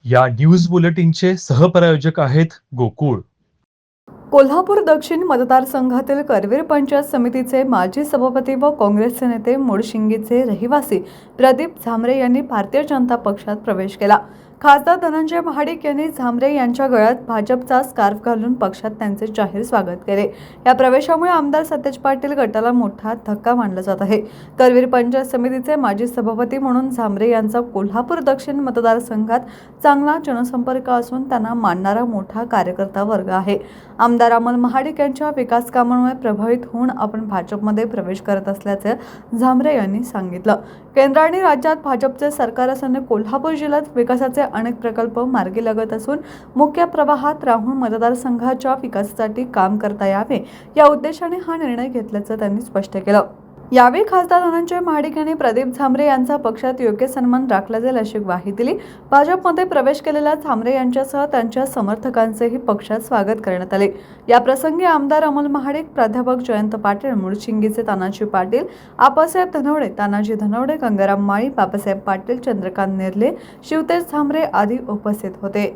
या न्यूज बुलेटिनचे सहप्रायोजक आहेत गोकुळ. कोल्हापूर दक्षिण मतदारसंघातील करवीर पंचायत समितीचे माजी सभापती व काँग्रेसचे नेते मुळशिंगीचे रहिवासी प्रदीप झांबरे यांनी भारतीय जनता पक्षात प्रवेश केला. खासदार धनंजय महाडिक यांनी झांबरे यांच्या गळ्यात भाजपचा स्कार्फ घालून पक्षात त्यांचे जाहीर स्वागत केले. या प्रवेशामुळे आमदार सतेज पाटील गटाला मोठा धक्का मानला जात आहे. करवीर पंचायत समितीचे माजी सभापती म्हणून झांबरे यांचा कोल्हापूर दक्षिण मतदारसंघात चांगला जनसंपर्क असून त्यांना मानणारा मोठा कार्यकर्ता वर्ग आहे. आमदार अमोल महाडिक यांच्या विकास कामांमुळे प्रभावित होऊन आपण भाजपमध्ये प्रवेश करत असल्याचे झांबरे यांनी सांगितलं. केंद्र आणि राज्यात भाजपचे सरकार असल्याने कोल्हापूर जिल्ह्यात विकासाचे अनेक प्रकल्प मार्गी लागत असून मुख्य प्रवाहात राहून मतदारसंघाच्या विकासासाठी काम करता यावे या उद्देशाने हा निर्णय घेतल्याचं त्यांनी स्पष्ट केलं. यावेळी खासदार धनंजय महाडिक यांनी प्रदीप झांबरे यांचा पक्षात योग्य सन्मान राखला जाईल अशी ग्वाही दिली. भाजपमध्ये प्रवेश केलेल्या झांबरे यांच्यासह त्यांच्या समर्थकांचेही पक्षात स्वागत करण्यात आले. या प्रसंगी आमदार अमोल महाडिक, प्राध्यापक जयंत पाटील, मुळशिंगीचे तानाजी पाटील, आप्पासाहेब धनवडे, तानाजी धनवडे, गंगाराम माळी, बाबासाहेब पाटील, चंद्रकांत नेर्ले, शिवतेज झांबरे आदी उपस्थित होते.